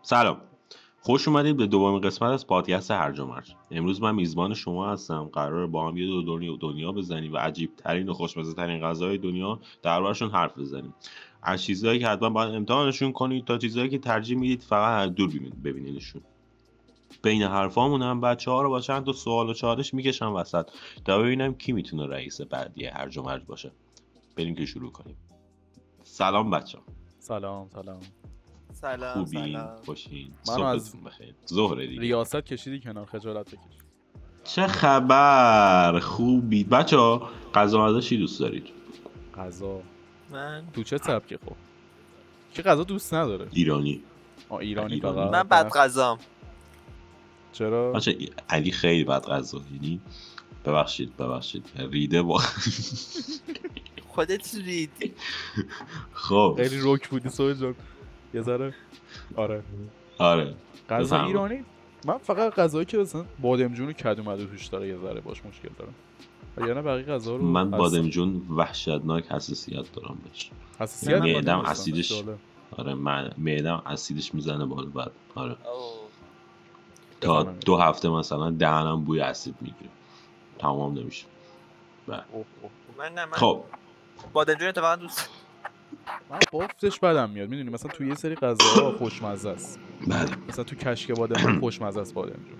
سلام، خوش اومدید به دومین قسمت از پادکست هرج و مرج. امروز من میزبان شما هستم. قراره با هم یه دنیا بزنیم و عجیب ترین و خوشمزه ترین غذاهای دنیا دربارشون حرف بزنیم. از چیزهایی که حتما باید امتحانشون کنید تا چیزهایی که ترجیح میدید فقط از دور ببینیدشون. بین حرفامون هم بچه‌ها رو با چند تا سوال و چالش میکشم وسط تا ببینم کی میتونه رئیس بعدی هرج و مرج باشه. بریم که شروع کنیم. سلام بچه‌ها. سلام. خوبین؟ خوشین؟ منو از بخیر. ظهر دیگه. ریاست کشیدی کنار، خجالت بکش. چه خبر؟ خوبید بچه‌ها؟ غذا مزه چی دوست دارید؟ غذا من تو چه سبکی؟ خب کی غذا دوست نداره؟ ایرانی ایرانی ایرانی. فقط. من بد غذام. چرا؟ بچه علی خیلی بد غذا، یعنی ببخشید ریده با خودت رید. خب خیلی روک بودی سوهل جان یه ذره. آره غذا بفرما. ایرانی من فقط غذایی که مثلا بادمجون و کدو مدو توش داره یه ذره باش مشکل دارم، وگرنه بقیه غذا رو من بادمجون وحشتناک حساسیت دارم بهش. حساسیت معدم ندارم. اسیدش جالب. آره من معدم اسیدش میزنه بالا بعد آره اوه. تا بفهمم. 2 هفته مثلا دهنم بوی اسید میگیره، تمام نمیشه. اوه. من خب بادمجون اتفاقا دوست. من بافتش بدم میاد، میدونی مثلا توی یه سری غذاها خوشمزه است، بله مثلا تو کشک بادمجون خوشمزه است بادمجون،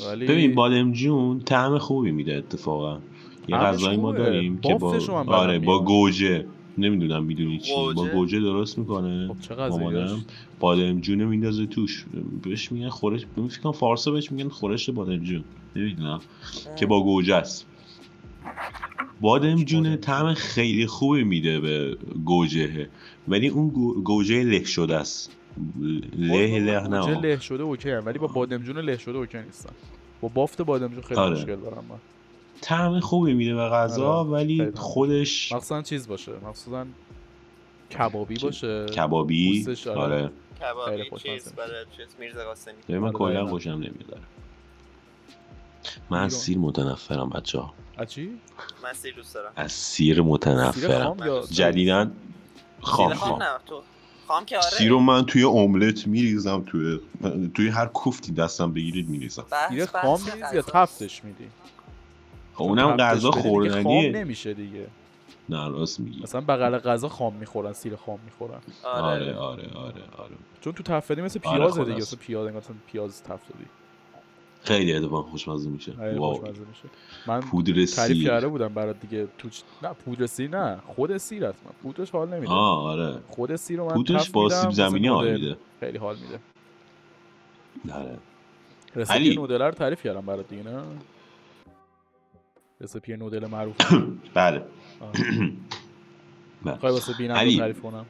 ولی ببین بادمجون طعم خوبی میده اتفاقا. یه طعمش غذایی ما خوبه. داریم که با بافتش رو من بدم آره با میاد. گوجه، نمیدونم میدونی چی، با گوجه؟ گوجه درست میکنه. خب چه غذایی مامانم داشت؟ بادمجون میندازه توش، بهش میگن خورش، فکر کنم فارسی بهش میگن خورش بادمجون، نمیدونم که با گوجه است. بادمجون طعم خیلی خوبی میده به گوجه، ولی اون گوجه له شده است. له گوجه نه له شده اوکی هم، ولی با بادمجون له شده اوکی نیستم. با بافت بادمجون خیلی آره. مشکل دارم من. طعم خوبی میده به غذا، آره. ولی خیلی خودش مخصوصا چیز باشه، مخصوصا کبابی باشه. کبابی پوستش آره خیلی کبابی خوشمزه چیز برای چیز میرزا قاسمی. من آره، کلا دقیقاً. خوشم نمیاد. من از ایران. سیر متنفرم بچه‌ها. از چی؟ من سیر دوست دارم. از سیر سیر متنفرم. خام یا جدیدن خام خام نه تو خام که آره. سیر رو من توی املت میریزم، توی هر کوفتی دستم بگیرید میریزم. سیر خام میریزی یا تفتش میدی؟ خب اونم غذا خام خوردنیه. نمیشه دیگه. نه راست میگی. مثلا بغل غذا خام میخورن، سیر خام میخورن. آره چون تو تفت دادی مثل آره، پیازه خلاص. دیگه، مثل پیاز انگار مثلا پیاز تفت دادی. خیلی ادوان خوشمزه میشه. خیلی واو. خوشمزه میشه. من پودر تعریف سیر. کرده بودم برات دیگه. نه پودر سیر نه، خود سیر است. من پودرش حال نمیده. آره خود سیر رو من پودرش تفت با میدم، سیب زمینی حال میده. خیلی حال میده. آره رسیپی علی. نودل رو تعریف کردم برات دیگه، نه؟ رسیپی نودل معروف. بله میخوای واسه بیننده علی. تعریف کنم؟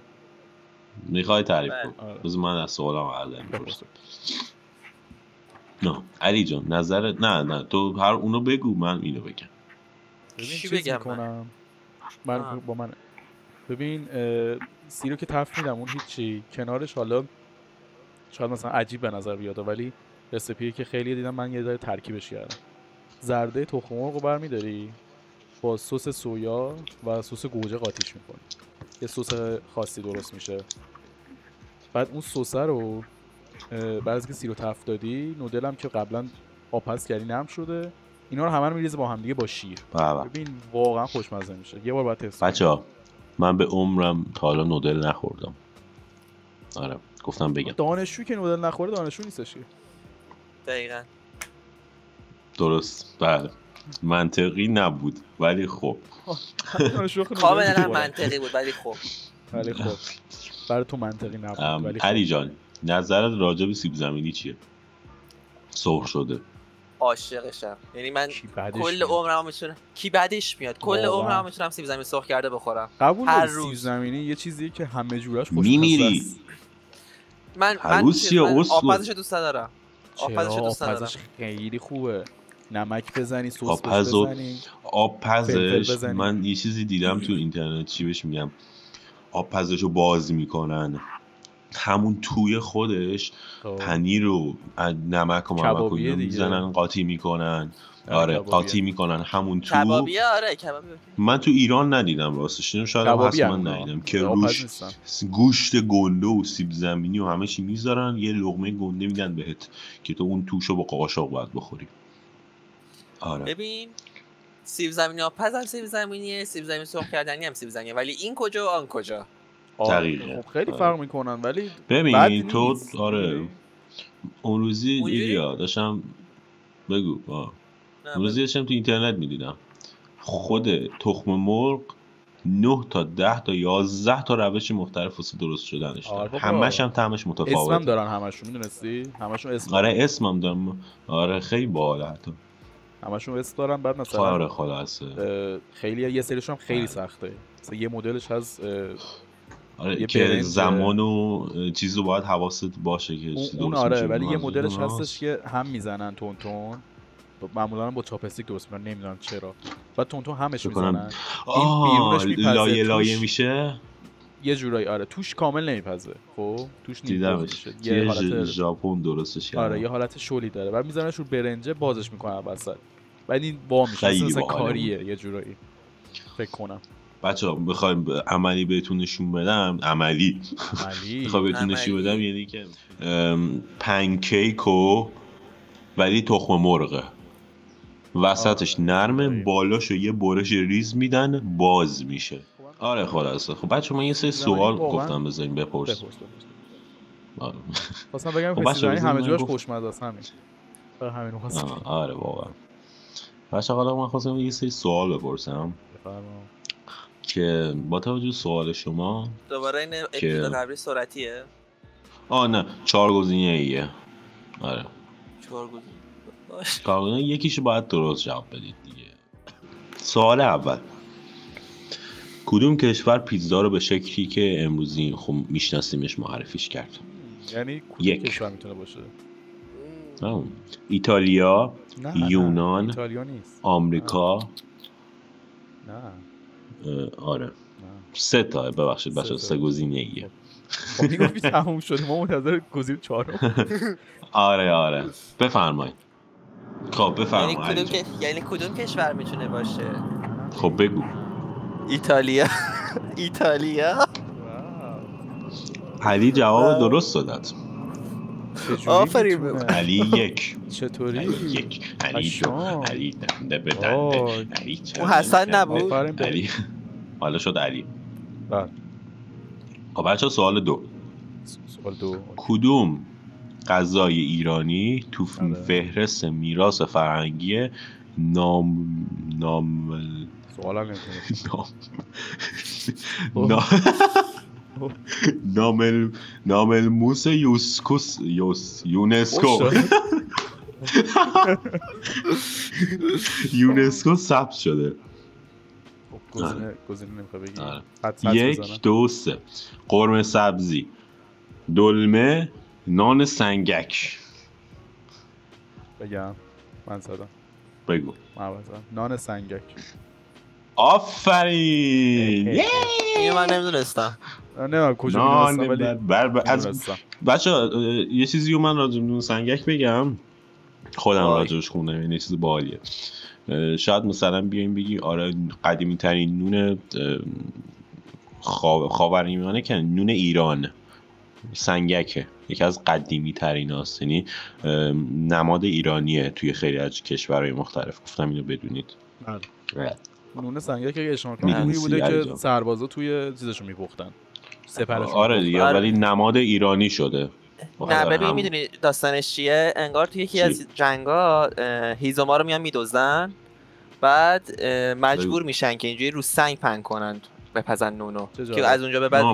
میخوای تعریف کن؟ آره. بذار من از سوالم اول میپرسم. بپرسید. نه علی جان نظرت نه تو هر اونو بگو من اینو بگم. ببین چی چیز بگم میکنم من با من. ببین سی رو که تفت میدم، اون هیچی کنارش. حالا شاید مثلا عجیب به نظر بیاده، ولی رسیپی که خیلی دیدم من یه ذره ترکیبش کردم. زرده تخم مرغ رو برمی‌داری با سس سویا و سس گوجه قاطیش می‌کنی، یه سس خاصی درست میشه. بعد اون سس رو بعد از که سی رو تفت دادی، نودلم که قبلا آبپز کردی نرم شده، اینا رو همه رو میریزی با هم دیگه با شیر. ببین واقعا خوشمزه میشه. یه بار باید تست کنی. بچه‌ها من به عمرم تا حالا نودل نخوردم. آره گفتم بگم. دانشجو که نودل نخوره دانشجو نیستش که. دقیقاً. درست بله منطقی نبود ولی خب کاملا منطقی بود ولی خب برای تو منطقی نبود ولی علی جان نظرت راجع به سیب زمینی چیه؟ سرخ شده. عاشقشم. یعنی من کل عمرم میتونم کی بعدش میاد کل عمرم میتونم سیب زمینی سرخ کرده بخورم. قبول هر داری روز. سیب زمینی یه چیزیه که همه جورش خوشمزه میمیری. است. من آبپزش دوست ندارم. آبپزش خیلی خوبه. نمک بزنی، سس بزنی. آبپزش من یه چیزی دیدم تو اینترنت، چی بهش میگم، آبپزشو باز میکنن همون توی خودش پنیر و نمک و ممک و میزنن قاطی میکنن. آره قاطی میکنن همون تو. کبابیه. آره کبابی. من تو ایران ندیدم راستش، اینو شاید حتما ندیدم که روش گوشت گنده و سیب زمینی و همه چی میذارن، یه لقمه گنده میدن بهت که تو اون توشو با قاشق باید بخوری. آره ببین سیب زمینی ها پس از سیب زمینیه، سیب زمینی سرخ کردنی هم سیب زمینیه، ولی این کجا آن کجا. دقیقه خیلی فرق میکنن ولی ببین تو آره اون روزی ایلیا داشتم بگو اون روزی داشتم تو اینترنت میدیدم خود تخم مرغ 9 تا 10 تا 11 تا روش مختلف واسه درست شدنش داره. همش هم طعمش متفاوته. اسمم دارن همشون، میدونستی؟ همشون اسم. آره اسمم دارم. آره خیلی باحاله حتی. همشون اسم دارن. بعد مثلا آره خلاصه خیلی یه سریشون هم خیلی سخته. مثلا یه مدلش هست آره که زمان و چیزو باید حواست باشه که اون آره، ولی یه مدلش هستش که هم میزنن تون معمولا با چاپستیک درست میکنن، نمیدونم چرا. بعد تون همش میزنن این بیرونش میپزه، لایه میشه یه جورایی. آره توش کامل نمیپزه. خب توش نمیپزه. یه حالت ژاپن درستش کرده. آره یه حالت شلی داره. بعد میزننش رو برنجه بازش میکنن وسط. بعد این وا میشه مثلا کاریه یه جورایی فکر کنم. بچه‌ها بخوایم عملی بهتون نشون بدم، عملی بخوام بهتون نشون بدم یعنی که پنکیکو ولی تخم مرغه، وسطش نرمه، بالاشو یه برش ریز میدن باز میشه. آره خلاصه. خب بچه‌ها من یه سری سوال گفتم بذاریم بپرس. آره خواستم بگم فسیلانی همه جاش خوشمزه است همین. همین خواستم. آره واقعا. بچه‌ها حالا من خواستم یه سری سوال بپرسم. که با توجه سوال شما دوباره این اپیزود قبلی سرعتیه؟ نه 4 گزینه ایه. آره 4 گزینه یکیشو باید درست جواب بدید دیگه. سوال اول، کدوم کشور پیتزا رو به شکلی که امروزی خب میشناسیمش معرفیش کرد؟ یعنی کدوم کشور میتونه باشه؟ ایتالیا، یونان، ایتالیا نیست. آمریکا. نه آره 3 تا ببخشید بچه‌ها 3 گزینه ایه. خب میگفتی تموم شد، ما منتظر گزینه 4. آره بفرمایید. خب بفرمایید. یعنی کدوم کشور میتونه باشه؟ خب بگو. ایتالیا. علی جواب درست داد. آفرین. علی 1. چطوری؟ علی 2. علی دنده به دنده. علی اون حسن نبود؟ علی حالا شد علی. بله. خب بچه‌ها سوال 2. کدوم غذای ایرانی تو فهرست میراث فرهنگی سوال ناملموس یونسکو ثبت شده؟ گزینه نمیخوای بگی؟ 1 2 3 قرمه سبزی، دلمه، نان سنگک. بگم من زدم. بگو. نان سنگک. آفرین. اینو من نمیدونستم. نه کجا میدونستم ولی بچه‌ها یه چیزی رو من راجع به نون سنگک بگم، خودم راجعش خوندم، یعنی چیز باحالیه. شاید مثلا بیایم بگی آره قدیمی ترین نون خاورمیانه که نون ایران سنگکه، یکی از قدیمی ترین هاست، یعنی نماد ایرانیه توی خیلی از کشورهای مختلف. گفتم اینو بدونید. نون سنگک اگه اشاره کنم نونی بوده که سربازا توی چیزشو میپختن، سپرشون. آره دیگه ولی نماد ایرانی شده. نه ببین میدونی داستانش چیه؟ انگار توی یکی از جنگا هیزوما رو میان میدوزن، بعد مجبور میشن که اینجوری رو سنگ پهن کنن بپزن نونو که از اونجا به بعد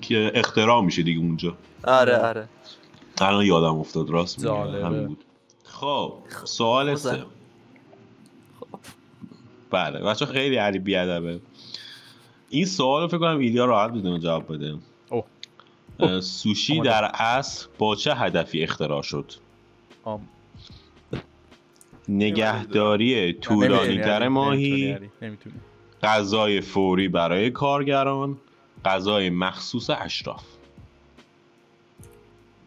که اختراع میشه دیگه اونجا. آره الان یادم افتاد، راست میگی همین بود. خب سوال 3. بله بچه‌ها خیلی علی بیادبه. این سوال فکر کنم ایلیا راحت بدونه جواب بده. سوشی در اصل با چه هدفی اختراع شد؟ نگهداری طولانی‌تر ماهی، غذای فوری برای کارگران، غذای مخصوص اشراف.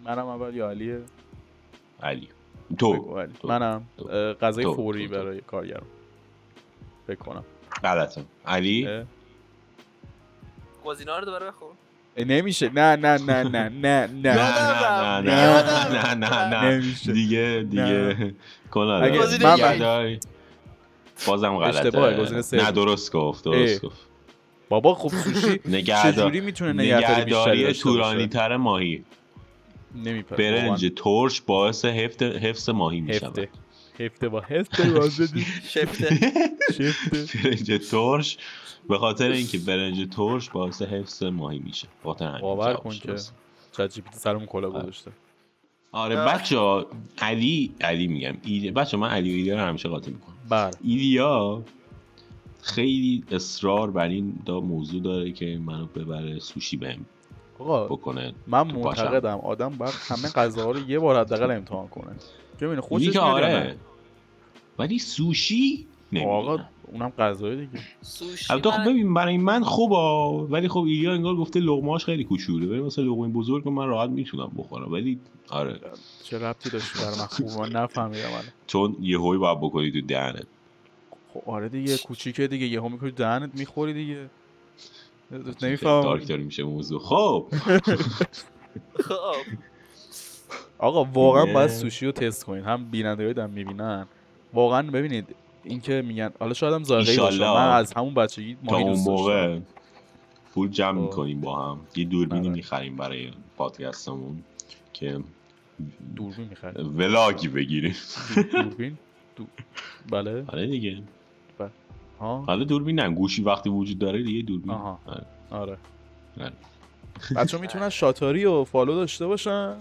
منم اول یا علیه؟ علی. بگو علی. تو. منم غذای تو. فوری تو. برای کارگرم فکر کنم. غلطه. علی. گزینه‌ها رو دوباره بخون. نمیشه. نه نه نه نه نه نه نه نه. نه نمیشه. دیگه کلا اگه نگهداری بازم اشتباهه. گزینه غلطه. سه نه درست گفت. بابا خب سوشی چجوری میتونه نگهداری بیشتری داشته طولانی باشه؟ تر ماهی. نمیپره. برنج ترش باعث حفظ ماهی میشه. هفته با هفته واسه شفته. برنج ترش به خاطر اینکه برنج ترش باعث حفظ ماهی میشه. باور کن که چت جی پی تی سرمون کلا گذاشته. آره بچه‌ها علی میگم. بچه‌ها من علی و ایلیا رو همیشه قاطی میکنم. بله. ایلیا خیلی اصرار بر این موضوع داره که منو ببره سوشی بهم بکنه. من معتقدم آدم باید همه غذاها رو یه بار حداقل امتحان کنه که ببینه خوشش میاد. آره ولی سوشی آقا اونم غذای دیگه. سوشی البته خب ببین برای من خوبه ولی خب ایلیا انگار گفته لقمه‌اش خیلی کوچوله ولی مثلا لقمه بزرگ من راحت میتونم بخورم ولی آره چه ربطی داشت برای من خوبه؟ من نفهمیدم الان. چون یهویی باید بکنی تو دهنت. خب آره دیگه کوچیکه دیگه یهو میکنی دهنت میخوری دیگه. نمیفهمم دارک داره میشه موضوع. خب آقا واقعا باید سوشی رو تست کنید. هم بیننده‌ها دارن میبینن واقعا. ببینید اینکه میگن حالا شاید هم ذائقه‌ای باشه. من از همون بچگی ماهی دوست داشتم. پول جمع میکنیم با هم یه دوربینی میخریم برای پادکستمون که دوربین میخریم ولاگی بگیریم. دوربین بله آره دیگه. ها حالا دوربین نه گوشی وقتی وجود داره دیگه دوربین. آره. بچه‌ها میتونن شاتاری و فالو داشته باشن.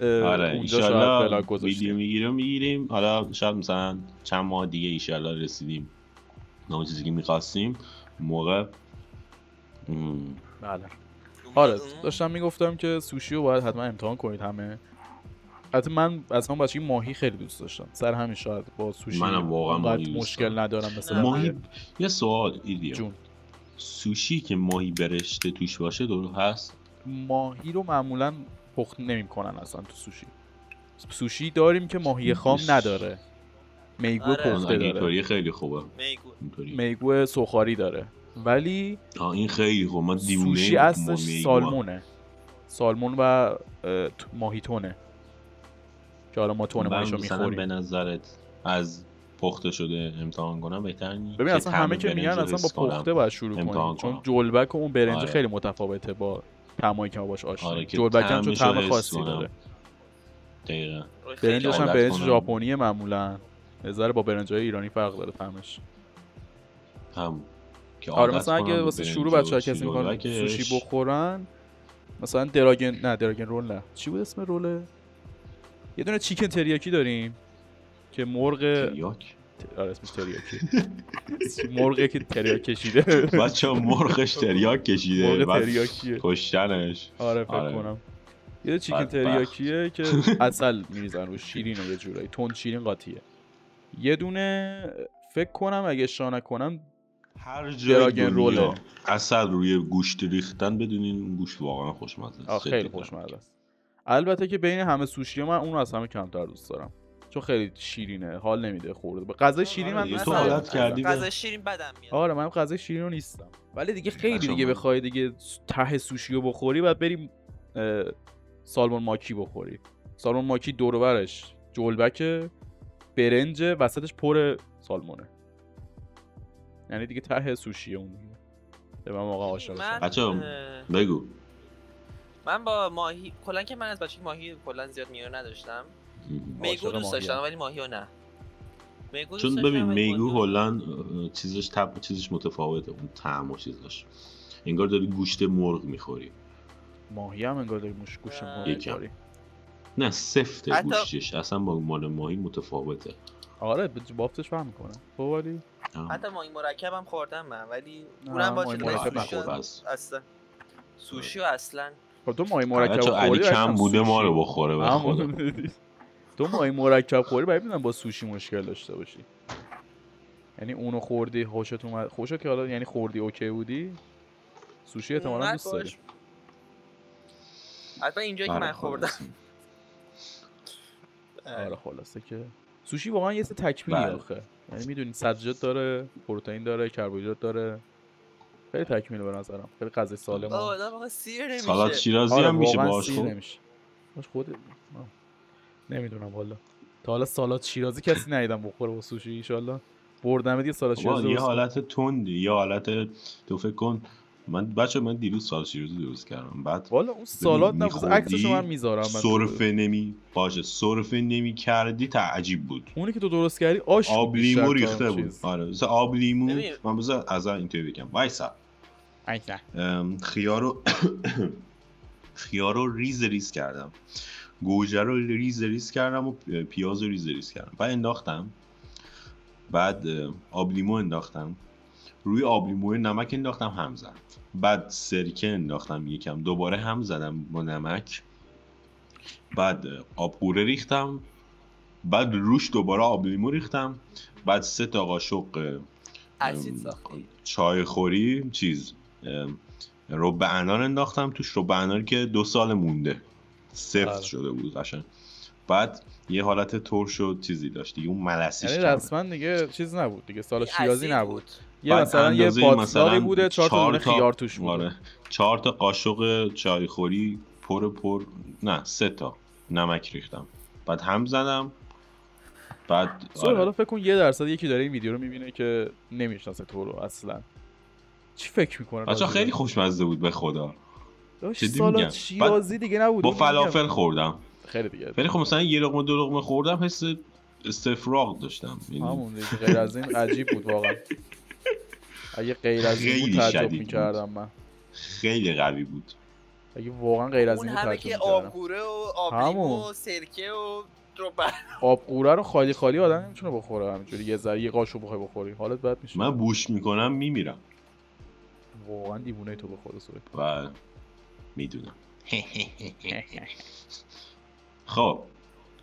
آره اونجا شاید ولاگ ویدیو میگیریم. حالا شاید مثلا چند ماه دیگه ایشالله رسیدیم اون چیزی که می‌خواستیم موقع. بله. آره داشتم میگفتم که سوشی رو باید حتما امتحان کنید همه. حتی من از همون بچگی ماهی خیلی دوست داشتم. سر همین شاید با سوشی منم واقعا ماهی مشکل ندارم. مثلا ماهی یه سوال ایدیا جون. سوشی که ماهی برشته توش باشه درست هست؟ ماهی رو معمولا پخت نمی‌کنن اصلا تو سوشی. سوشی داریم که ماهی خام نداره. میگو پخته داره. اینطوری خیلی خوبه. میگو سوخاری داره. ولی این خیلی خوب. من دیوونه سوشی اصلش سالمونه. سالمون و ماهی تونه که حالا ما تونه ماهیشو میخوریم. به نظرت از پخته شده امتحان کنم بهتر نیست؟ ببین اصلا همه که میگن اصلا با پخته باید شروع کنیم چون جلبک و اون برنج خیلی متفاوته با طعمایی که ما باش آشناییم. جلبک هم چون طعم خاصی داره. دقیقاً. برنجش هم برنج ژاپنی معمولا. نظر با برنجای ایرانی فرق داره طعمش. آره مثلا اگه واسه شروع بچه‌ها کسی میخوان سوشی بخورن مثلا دراگن رول نه چی بود اسم روله؟ یه دونه چیکن تریاکی داریم که مرغ آره اسمش تریاکی. مرغی که تریاک کشیده. بچه‌ها مرغش تریاک کشیده. مرغ تریاکیه. کشتنش. آره فکر کنم. یه چیکن تریاکیه که عسل میریزن روش شیرینه یه جورایی تند شیرین قاطیه. یه دونه فکر کنم اگه اشتباه نکنم هر جای دنیا عسل روی گوشت ریختن بدونین اون گوشت واقعا خوشمزه است. خیلی خوشمزه است. البته که بین همه سوشی من اون رو از همه کمتر دوست دارم چون خیلی شیرینه حال نمیده خورده. به غذای شیرین من تو عادت کردی. غذای شیرین بدم میاد. آره من غذای شیرین رو نیستم. ولی دیگه خیلی دیگه بخوای دیگه ته سوشی رو بخوری بعد بریم سالمون ماکی بخوری. سالمون ماکی دور و برش جلبک برنج وسطش پر سالمونه. یعنی دیگه ته سوشی اون دیگه. به من واقعا عاشق شدم. بچه‌ها بگو. من با ماهی کلا که من از بچگی ماهی کلا زیاد میون نداشتم. میگو دوست داشتم ولی ماهی رو نه. چون ببین میگو هلند چیزش متفاوته اون طعم و چیزاش. انگار داری گوشت مرغ میخوری. ماهی هم انگار داری گوشت مرغ میخوری. نه سفته گوشتش اصلا با مال ماهی متفاوته. آره بافتش فهم میکنه. خب ولی حتی ماهی مرکب هم خوردم من ولی اونم باشه اصلا سوشی و اصلا خب تو ماهی مرکب خوری علی کم بوده ما رو بخوره به خدا. تو ماهی مرکب خوری باید بدونم با سوشی مشکل داشته باشی. یعنی اونو خوردی خوشت اومد خوشت که حالا یعنی خوردی اوکی بودی سوشی احتمالاً دوست داری. البته اینجایی که من خوردم. آره خلاصه که سوشی واقعا یه تکمیلی آخه، یعنی میدونی سبزیجات داره، پروتئین داره، کربوهیدرات داره، خیلی تکمیله به نظرم، خیلی غذای سالمه. آدم واقعا سیر نمیشه. سالاد شیرازی هم میشه باهاش خود. باش خود نمیدونم والا. تا حالا سالاد شیرازی کسی ندیدم بخوره با سوشی. ان شاء الله بردم دیگه سالاد شیرازی. یه حالت تندی، یه حالت تو فکر کن من دیروز سالاد شیرازی درست کردم، بعد والا اون سالاد نبود، عکسشو من میذارم. سرفه نمی کردی تا عجیب بود. اونی که تو درست کردی آش آب لیمو ریخته بود. آره مثلا آب لیمو. من بذار از اینطوری بگم وایسا. خیار رو ریز کردم، گوجه رو ریز کردم و پیاز رو ریز کردم، بعد انداختم، بعد آب لیمو انداختم، روی آب لیمو نمک انداختم، هم زدم، بعد سرکه انداختم یکم، دوباره هم زدم با نمک، بعد آب قوره ریختم، بعد روش دوباره آب لیمو ریختم، بعد 3 تا قاشق چای خوری رب انار انداختم توش، رب اناری که 2 سال مونده سفت شده بود قشنگ، بعد یه حالت ترش چیزی داشت دیگه، اون ملسیش یعنی رسما دیگه چیز نبود دیگه، سالاد شیرازی نبود. یه مثلا یه باتلاقی بوده، 4 تا دونه خیار توش بود. آره 4 تا قاشق چای خوری پر نه 3 تا نمک ریختم، بعد هم زدم، بعد حالا فکر کن 1% یکی داره این ویدیو رو میبینه که نمیشناسه تو رو اصلا، چی فکر میکنه؟ بچا خیلی خوشمزه بود به خدا. سالاد شیرازی دیگه نبود، با فلافل خوردم خیلی دیگه. خیلی خب مثلا یه لقمه 2 لقمه خوردم حس استفراغ داشتم. همون دیگه، غیر از این عجیب بود واقعا. اگه غیر از این بود تعجب می‌کردم من. خیلی قوی بود. اگه واقعا غیر از این بود تعجب می‌کردم. آب قوره و آب لیمو و سرکه و آب قوره رو خالی آدم نمیتونه بخوره همینجوری، یه ذره یه قاشق بخوای بخوری حالت بد میشه. من بوش میکنم میمیرم. واقعا دیوونه تو به خدا سوی. بله میدونم. خب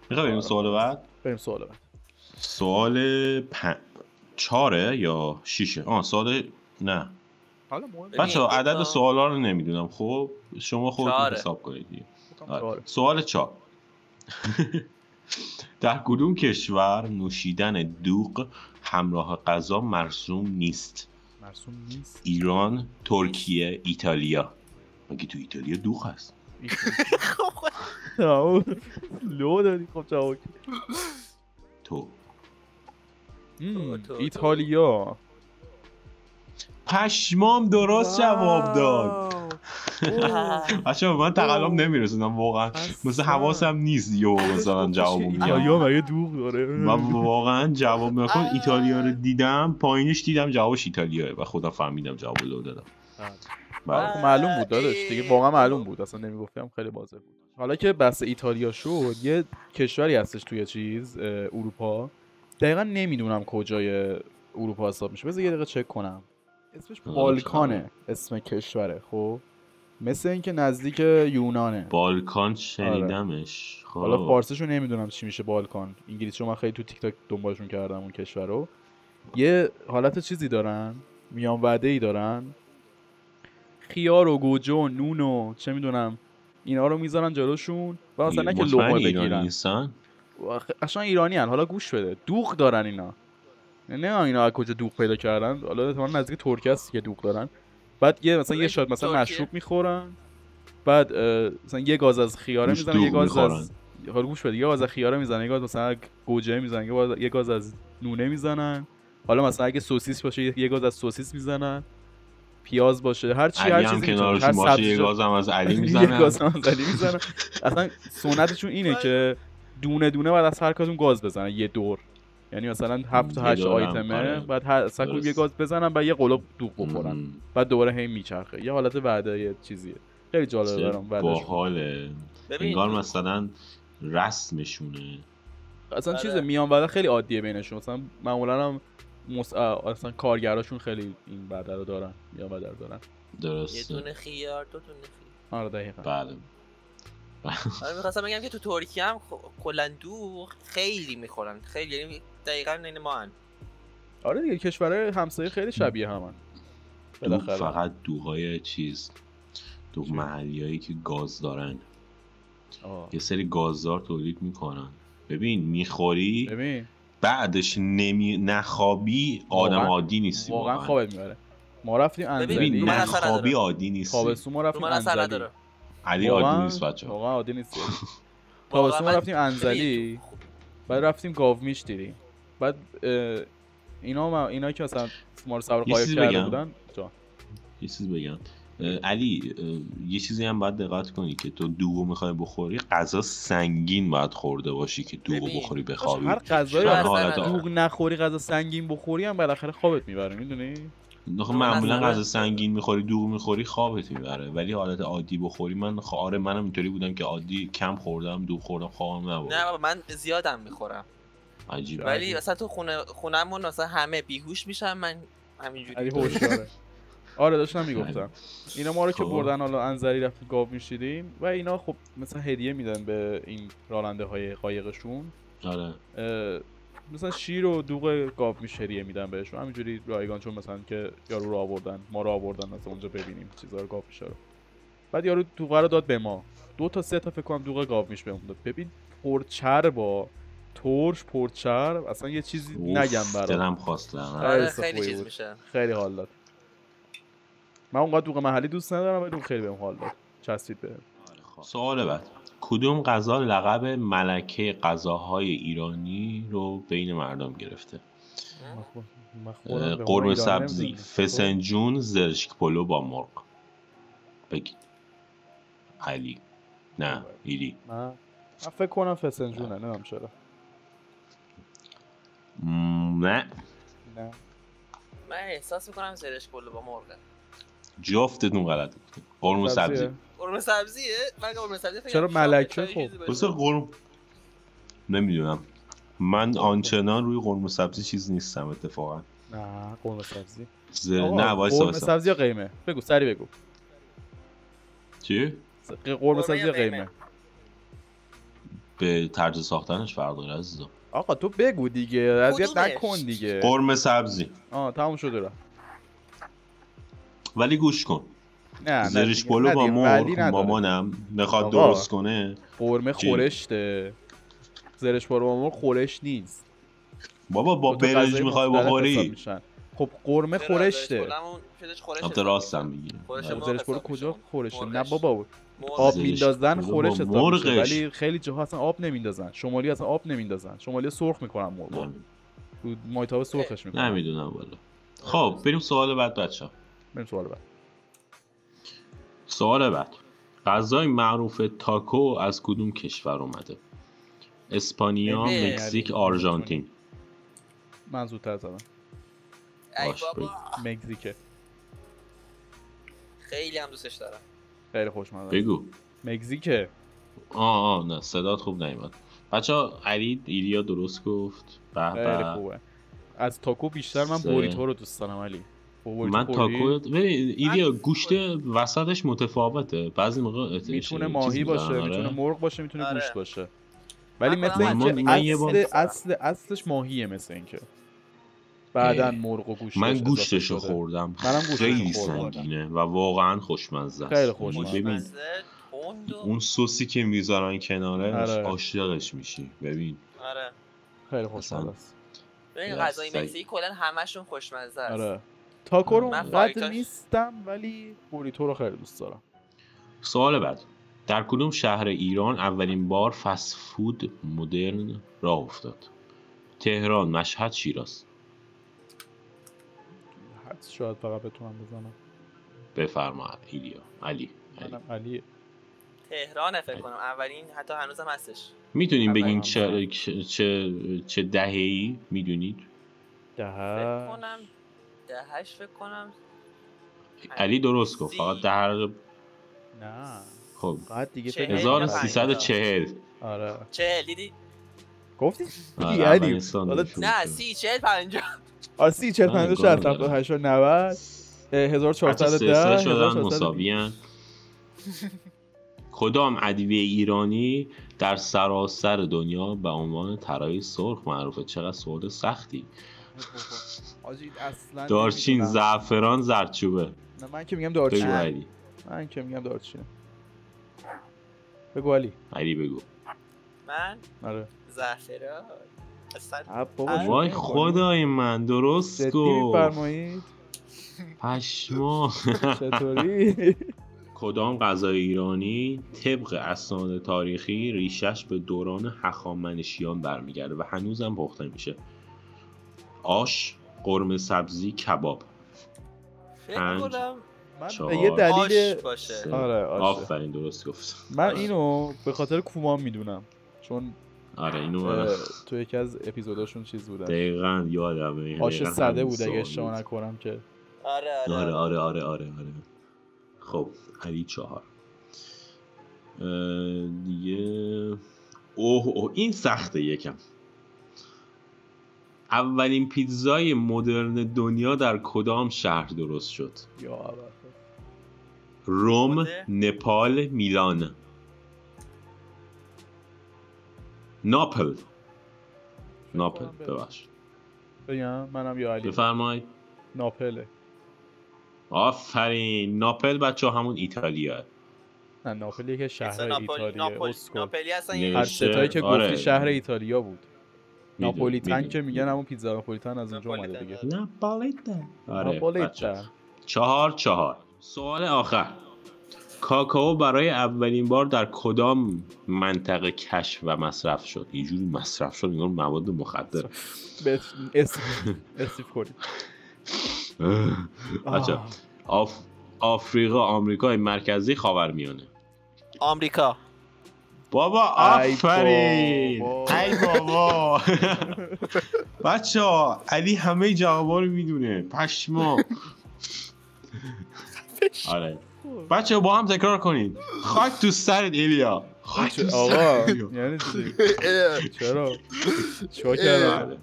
میخوام بریم سوال بعد. سوال 4 یا 6؟ سوال نه. حالا بچه‌ها عدد سوالا رو نمیدونم، خب شما خودتون حساب کنید دیگه. سوال 4. در کدوم کشور نوشیدن دوغ همراه غذا مرسوم نیست؟ ایران، ترکیه، ایتالیا. مگه تو ایتالیا دوغ هست؟ لو دادی. خب جواب تو ایتالیا. پشمام درست جواب داد. بچه من تقلم نمیرسونم واقعا، مثل حواسم نیست یو مثلا جوابو میگم. ایتالیا مگه دوغ داره؟ من واقعا جواب نکن ایتالیا رو دیدم، پایینش دیدم جوابش ایتالیاه و خودم فهمیدم جوابو لو دادم. معلوم بود داداش دیگه، واقعا معلوم بود، اصلا نمیگفتم، خیلی واضح بود. حالا که بحث ایتالیا شد، یه کشوری هستش توی اروپا، دقیقا نمیدونم کجای اروپا حساب میشه، بذار یه دقیقه چک کنم. اسمش بالکانه، اسم کشوره. خب مثل اینکه نزدیک یونانه. بالکان شنیدمش. خب حالا فارسیشو نمیدونم چی میشه بالکان، انگلیسیشو من خیلی تو تیک تاک دنبالشون کردم اون کشور رو. یه حالت چیزی دارن، میان وعده‌ای دارن، خیار و گوجه و نون و چه میدونم اینا رو میذارن جلوشون و مثلا که لقمه بگیرن. اصلا ایرانی هن. حالا گوش بده، دوغ دارن اینا، نه اینا از کجا دوغ پیدا کردن، حالا احتمالاً نزدیک ترکیه است که دوغ دارن. بعد یه مثلا یه شات مثلا مشروب میخورن، بعد مثلا یه گاز از خیاره میزنن، یه گاز از حالا گوش بده، یه گاز از خیاره میزنن، یه گاز مثلا گوجه میزنن، یه گاز از نونه میزنن، حالا مثلا اگه سوسیس باشه یه گاز از سوسیس میزنن، پیاز باشه، هر چی هر چیزی کنارشون باشه یه گاز هم از علی میزنن. یه گاز هم از علی میزنن. اصلا سنتشون اینه که دونه دونه بعد از هر کدوم گاز بزنن یه دور، یعنی مثلا 7 تا 8 آیتمه، بعد هر سکو یه گاز بزنن بعد یه قلوب دوغ بخورن، بعد دوباره هی میچرخه. یه حالت وعده یه چیزیه، خیلی جالبه برام. باحاله، انگار مثلا رسمشونه، اصلا چیزه میان وعده خیلی عادیه بینشون. مثلا معمولا هم اصلا کارگراشون خیلی این وعده رو دارن، میان وعده رو دارن. درسته، یه دونه خیار، 2 دونه خیار. آره دقیقاً. بله. آره می‌خواستم بگم که تو ترکیه هم کلا دوغ خیلی میخورن، خیلی، یعنی دقیقاً این ما هن. آره دیگه کشورهای همسایه خیلی شبیه همن. دوغ فقط دوغای دوغ محلیایی که گاز دارن. یه سری گازدار تولید میکنن. ببین میخوری ببین بعدش نخوابی آدم عادی نیستی. واقعا خوابت میبره. ما رفتیم انزلی، ببین من اصلا نخوابی ندارم. عادی نیستی. تابستون ما رفتیم من اثر انزلی. نداره. علی عادی نیست بچه‌ها. واقعا عادی نیست. واقعا تابستون ما من- رفتیم انزلی، بعد رفتیم گاومیش دیدیم. بعد اینا که مثلا ما رو سوار یه قایق چیزی کرده بگم؟ بودن جا. یه چیز بگم علی، یه چیزی هم باید دقت کنی که تو دوغو میخوای بخوری غذا سنگین باید خورده باشی که دوغو ببین، بخوری باشه، بخوابی. هر غذایی من چون اصلا حالت ندارم. دوغ نخوری غذا سنگین بخوری هم بالاخره خوابت میبره، میدونی؟ نخ من معمولا اصلا- غذا سنگین میخوری دوغ میخوری خوابت میبره، ولی حالت عادی بخوری آره منم اینطوری بودم که عادی کم خوردم دوغ خوردم خوابم نبرد. نه بابا من زیادم میخورم، عجیبه. ولی مثلا تو خونمون مثلا همه بیهوش میشن، من علی همینجوری. هوشیاره. آره داشتم میگفتم اینا ما رو که خب. بردن حالا انزلی رفتیم گاو میشیدیم و اینا خب مثلا هدیه میدن به این راننده های قایقشون، آره مثلا شیر و دوغ گاو میش هدیه میدن بهشون همینجوری رایگان، چون مثلا که یارو رو آوردن ما رو آوردن مثلا اونجا ببینیم چیزا رو گاو میشه رو. بعد یارو دوغ رو داد به ما 2 تا 3 تا فکر کنم دوغ گاو میش بهمون داد. ببین پرچربا ترش پرچرب اصلا یه چیزی نگم برات. دلم خواست آره خیلی خیلی خوبی چیز بود. میشه. خیلی حال داد. من اونقدر دوغ محلی دوست ندارم ولی اون خیلی بهم حال داد، چسبید بهم. سوال بعد، کدوم غذا لقب ملکه غذاهای ایرانی رو بین مردم گرفته؟ قرمه سبزی، فسنجون، زرشک پلو با مرغ. بگید. علی نه ایلی. من فکر کنم فسنجونه، نمیدونم چرا. نه نه من احساس میکنم زرش پلو با مرغه. جفتتون غلط گفتید. قرمه سبزی. قرمه سبزیه؟ من قرمه سبزی فکر چرا کنم ملکه؟ چای خب چیزی باشه. نمیدونم، من آنچنان روی قرمه سبزی چیز نیستم اتفاقا. نه قرمه سبزی. نه وایسا قرمه سبزی یا قیمه؟ بگو سری بگو. چی؟ قرمه سبزی یا قیمه؟ به طرز ساختنش فرق داره عزیزم. آقا تو بگو دیگه، اذیت کدومش؟ نکن دیگه. قرمه سبزی. تموم شده را. ولی گوش کن، نه زرش پلو با مرغ مامانم میخواد درست کنه. قرمه خورشته، زرش پلو با مرغ خورش نیست بابا. با برنج میخوای بخوری؟ خب قرمه خورشته. البته راستم میگی. زرش پلو کجا خورشه؟ نه بابا آب میندازن خورش حساب میشه، ولی خیلی جاها اصلا آب نمیندازن. شمالی اصلا آب نمیندازن، شمالی سرخ میکنن مرغ رو مایتاب سرخش میکنن. نمیدونم والا. خب بریم سوال بعد بچه‌ها. بریم سوال بعد، غذای معروف تاکو از کدوم کشور اومده؟ اسپانیا، مکزیک، آرژانتین. من زودتر زدم. ای باش بابا مکزیکه. خیلی هم دوستش دارم. خیلی خوشمزه. بگو. مکزیکه. نه صدات خوب نیومد. بچه‌ها علی ایلیا درست گفت. خیلی خوبه. از تاکو بیشتر من بوریتو رو دوست دارم علی. من تاکو ایلیا گوشت وسطش متفاوته. بعضی موقع میتونه ماهی باشه، میتونه مرغ باشه، میتونه گوشت باشه. ولی مثل اینکه اصلش ماهیه، مثل اینکه بعدن مرغ و گوشت. من گوشتشو خوردم. خیلی سنگینه و واقعا خوشمزه است. خیلی خوشمزه. ببین اون سوسی که میذارن کنارش عاشقش میشی. ببین آره خیلی خوشمزه است. ببین غذای مکزیک کلا همشون خوشمزه است. آره تاکو رو قد نیستم ولی بوریتو رو خیلی دوست دارم. سوال بعد، در کدوم شهر ایران اولین بار فست فود مدرن راه افتاد؟ تهران، مشهد، شیراز. حدس شاید فقط بتونم بزنم. بفرما ایلیا. علی. تهران فکر کنم اولین، حتی هنوزم هستش. میتونیم بگین چه دهه‌ای میدونید؟ فکر کنم دهش فکر کنم. علی درست گفت، فقط ده. نه خب بعد دیگه 1340. آره 40 دیدی؟ گفتی؟ علی نه 30 40 50. آره 30 40 50 60 70 80 90 1410 شدن مساویان. کدام ادویه ایرانی در سراسر دنیا به عنوان طلای سرخ معروفه؟ چقدر سوال سختی. دارچین، زعفران، زردچوبه. نه من که میگم دارچین. بگو علی. من که میگم دارچین. بگو علی. علی بگو. من آره زعفران اصلا بابا وای خدای من درست جدی گفت. میفرمایید؟ پشما. چطوری؟ کدام غذای ایرانی طبق اسناد تاریخی ریشش به دوران هخامنشیان برمیگرده و هنوزم پخته میشه؟ آش، قرمه سبزی، کباب. فکر پنج. کنم من چهار. به یه دلیل آش باشه. سه. آره آشه. آفرین درست گفت. من اینو به خاطر کومان میدونم چون آره اینو تو یکی از اپیزوداشون چیز بودن دقیقاً یادمه. آش دقیقاً سده همین بود اگه سوال اشتباه بود. نکنم که آره. خب علی 4 دیگه. اوه این سخته یکم. اولین پیتزای مدرن دنیا در کدام شهر درست شد؟ یا اول روم، نپال، میلان. ناپل ببخشید. بگم منم یا علی بفرمایید. ناپله. آفرین. ناپل بچه همون ایتالیا. نه ناپل یکی شهر ایتالیه. اسکل. ناپلی اصلا نوشته. هر ستایی که آره. گفتی شهر ایتالیا بود. ناپولیتن که میگن میدونم. همون پیتزا ناپولیتن از اونجا اومده دیگه. ناپولیتن. آره بچه. ناپولیتن. 4 سوال آخر. کاکائو برای اولین بار در کدام منطقه کشف و مصرف شد؟ یه جوری مصرف شد انگار مواد مخدر. اسیف کنید. بچه آفریقا، آمریکای مرکزی، خاورمیانه. آمریکا. بابا آفرین. ای بابا. بچه علی همه جوابا رو میدونه. پشما. آره بچه با هم تکرار کنید. خاک تو سرت ایلیا. خاک تو آقا سرت. یعنی چرا کردم؟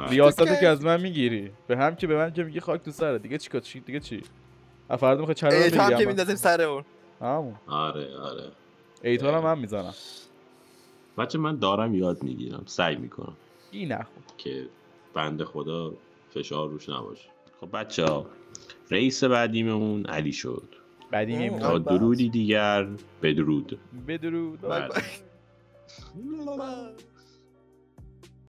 ریاستو که از من میگیری به هم که به من که میگی خاک تو سرت دیگه چی؟ فردا میخوای چرا ایت هم که بگیرم؟ میندازیم سر اون. همون آره ایتا رو من میزنم. بچه من دارم یاد میگیرم. سعی میکنم این نخون که بنده خدا فشار روش نباشه. خب بچه ها رئیس بعدیمون علی شد. بعدیمون تا درودی دیگر بدرود. بدرود. بله.